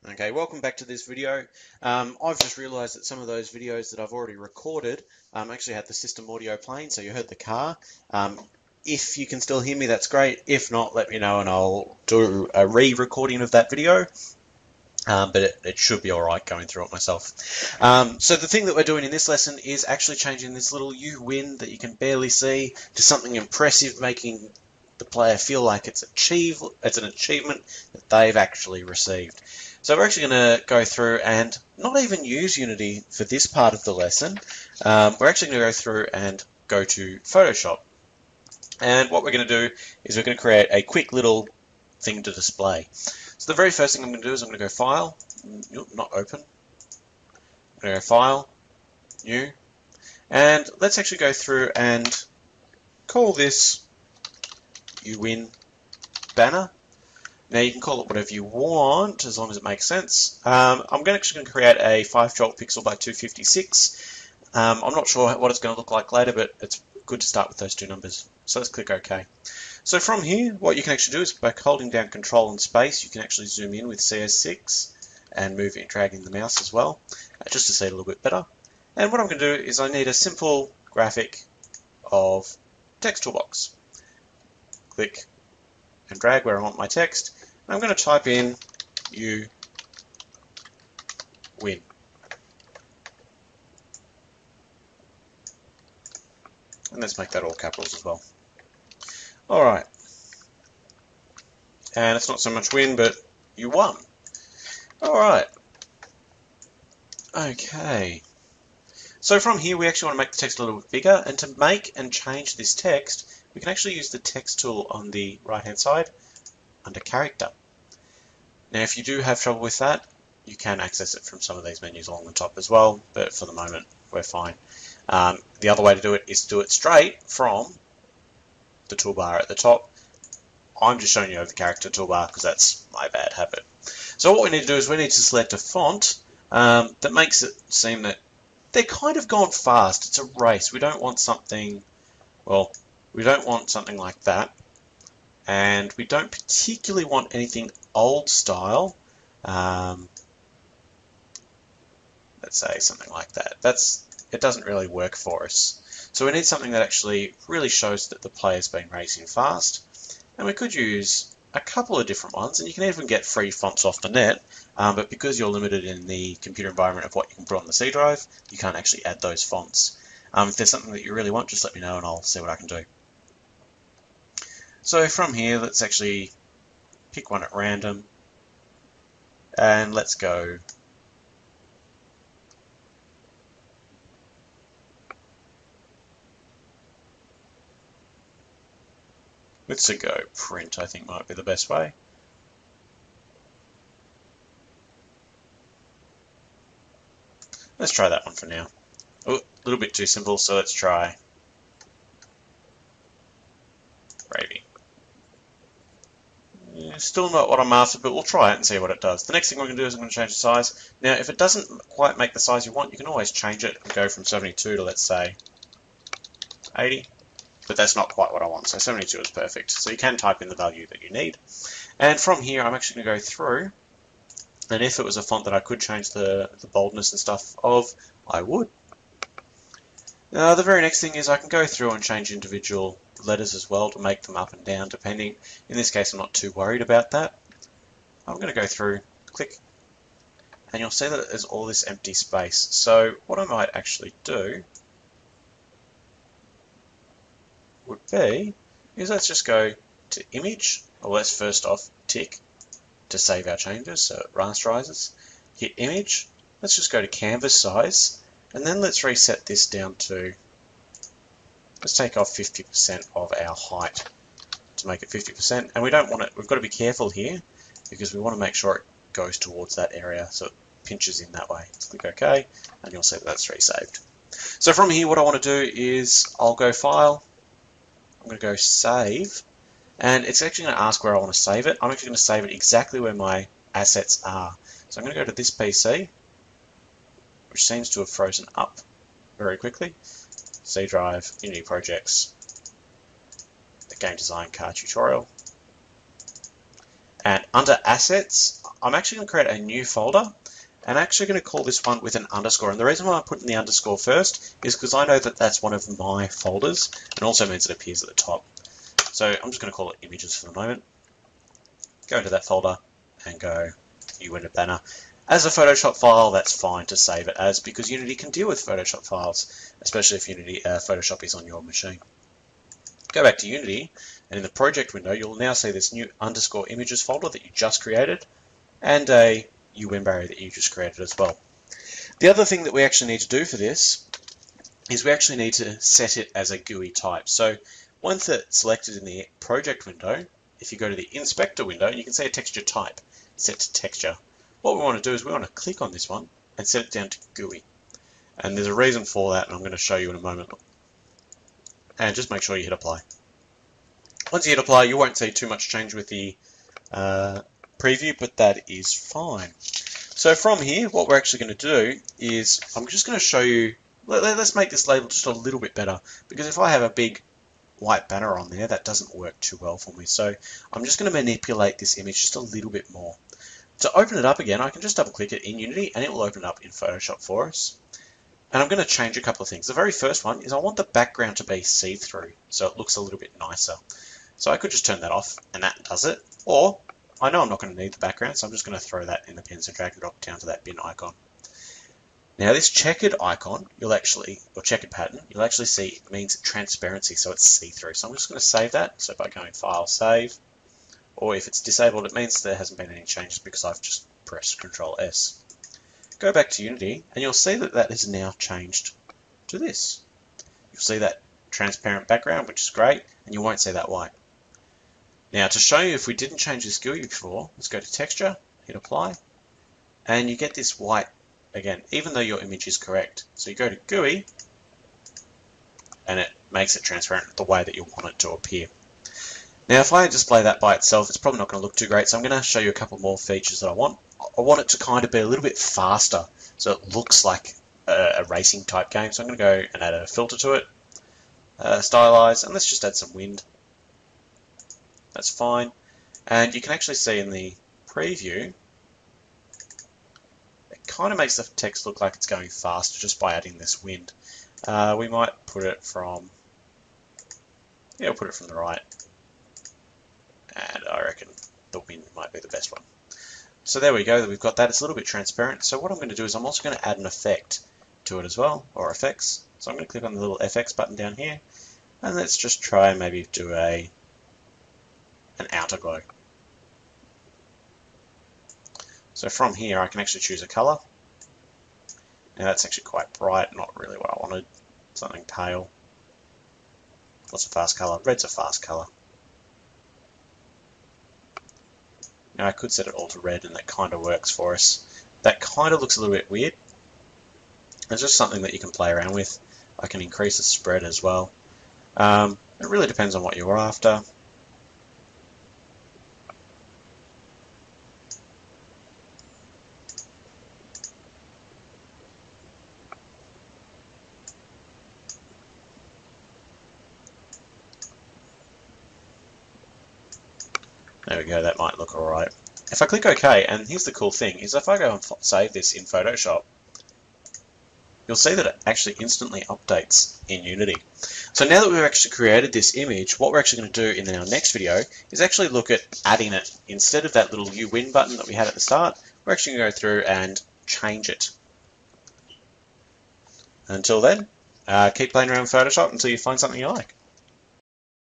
Okay, welcome back to this video. I've just realized that some of those videos that I've already recorded actually had the system audio playing, so you heard the car. If you can still hear me, that's great. If not, let me know and I'll do a re-recording of that video. But it should be alright going through it myself. So the thing that we're doing in this lesson is actually changing this little "you win" that you can barely see to something impressive, making the player feel like it's an achievement that they've actually received. So we're actually going to go through and not even use Unity for this part of the lesson. We're actually going to go through and go to Photoshop. And what we're going to do is we're going to create a quick little thing to display. So the very first thing I'm going to do is I'm going to go File, not Open. I'm going to go File, New, and let's actually go through and call this "You Win" banner. Now you can call it whatever you want as long as it makes sense. I'm actually going to create a 5 jolt pixel by 256. I'm not sure what it's going to look like later, but it's good to start with those two numbers. So let's click OK. So from here, what you can actually do is by holding down Control and Space, you can actually zoom in with CS6 and move and dragging the mouse as well, just to see it a little bit better. And what I'm going to do is I need a simple graphic of text toolbox. Click and drag where I want my text. I'm going to type in "you win." And let's make that all capitals as well. Alright. And it's not so much win, but you won. Alright. Okay. So from here we actually want to make the text a little bit bigger, and to make and change this text, we can actually use the text tool on the right hand side under character. Now if you do have trouble with that, you can access it from some of these menus along the top as well, but for the moment we're fine. The other way to do it is to do it straight from the toolbar at the top. I'm just showing you over the character toolbar because that's my bad habit. So what we need to do is we need to select a font that makes it seem that they're kind of gone fast. It's a race. We don't want something, well, we don't want something like that. And we don't particularly want anything old style. Let's say something like that. It doesn't really work for us. So we need something that actually really shows that the player's been racing fast. And we could use a couple of different ones, and you can even get free fonts off the net, but because you're limited in the computer environment of what you can put on the C drive, you can't actually add those fonts. If there's something that you really want, just let me know and I'll see what I can do. So from here, let's actually pick one at random, and let's go let's go print, I think might be the best way. Let's try that one for now. Oh, a little bit too simple, so let's try Gravy. Still not what I'm after, but we'll try it and see what it does. The next thing we're going to do is I'm going to change the size. Now, if it doesn't quite make the size you want, you can always change it and go from 72 to, let's say, 80. But that's not quite what I want, so 72 is perfect. So you can type in the value that you need. And from here, I'm actually going to go through, and if it was a font that I could change the boldness and stuff of, I would. Now, the very next thing is I can go through and change individual letters as well to make them up and down, depending. In this case, I'm not too worried about that. I'm going to go through, click, and you'll see that there's all this empty space. So what I might actually do would be, is let's just go to Image, or let's first off tick to save our changes so it rasterizes. Hit Image, let's just go to Canvas Size, and then let's reset this down to, let's take off 50% of our height to make it 50%. And we don't want it, we've got to be careful here because we want to make sure it goes towards that area so it pinches in that way. Let's click OK, and you'll see that that's resaved. So from here, what I want to do is I'll go File, I'm going to go Save, and it's actually going to ask where I want to save it. I'm actually going to save it exactly where my assets are. So I'm going to go to this PC, which seems to have frozen up very quickly. C drive, Unity Projects, the Game Design Car Tutorial. And under Assets, I'm actually going to create a new folder, and I'm actually going to call this one with an underscore. And the reason why I'm putting the underscore first is because I know that that's one of my folders, and also means it appears at the top. So I'm just going to call it Images for the moment. Go into that folder and go New Window Banner. As a Photoshop file, that's fine to save it as, because Unity can deal with Photoshop files, especially if Photoshop is on your machine. Go back to Unity, and in the project window, you'll now see this new underscore images folder that you just created, and a UN barrier that you just created as well. The other thing that we actually need to do for this is we actually need to set it as a GUI type. So once it's selected in the project window, if you go to the inspector window, you can see a texture type, set to texture. What we want to do is we want to click on this one and set it down to GUI. And there's a reason for that, and I'm going to show you in a moment. And just make sure you hit apply. Once you hit apply, you won't see too much change with the preview, but that is fine. So from here, what we're actually going to do is I'm just going to show you, let's make this label just a little bit better, because if I have a big white banner on there, that doesn't work too well for me. So I'm just going to manipulate this image just a little bit more. To open it up again, I can just double click it in Unity and it will open it up in Photoshop for us. And I'm going to change a couple of things. The very first one is I want the background to be see-through, so it looks a little bit nicer. So I could just turn that off and that does it. Or I know I'm not going to need the background, so I'm just going to throw that in the bin, so drag and drop down to that bin icon. Now this checkered icon, or checkered pattern, you'll actually see it means transparency, so it's see-through. So I'm just going to save that. So by going File, Save, or if it's disabled, it means there hasn't been any changes because I've just pressed Control S. Go back to Unity, and you'll see that that has now changed to this. You'll see that transparent background, which is great, and you won't see that white. Now, to show you if we didn't change this GUI before, let's go to Texture, hit Apply, and you get this white again, even though your image is correct. So you go to GUI, and it makes it transparent the way that you want it to appear. Now, if I display that by itself, it's probably not going to look too great, so I'm going to show you a couple more features that I want. I want it to kind of be a little bit faster, so it looks like a racing type game. So I'm going to go and add a filter to it, stylize, and let's just add some wind. That's fine. And you can actually see in the preview, it kind of makes the text look like it's going faster just by adding this wind. We might put it from, we'll put it from the right. And I reckon the wind might be the best one. So there we go, we've got that. It's a little bit transparent. So what I'm going to do is I'm also going to add an effect to it as well, or effects. So I'm going to click on the little FX button down here, and let's just try and maybe do an outer glow. So from here I can actually choose a color. Now that's actually quite bright, not really what I wanted. Something pale. What's a fast color? Red's a fast color. Now I could set it all to red and that kind of works for us. That kind of looks a little bit weird. It's just something that you can play around with. I can increase the spread as well. It really depends on what you're after. There we go, that might look alright. If I click OK, and here's the cool thing, is if I go and save this in Photoshop, you'll see that it actually instantly updates in Unity. So now that we've actually created this image, what we're actually going to do in our next video is actually look at adding it. Instead of that little UWin button that we had at the start, we're actually going to go through and change it. Until then, keep playing around with Photoshop until you find something you like.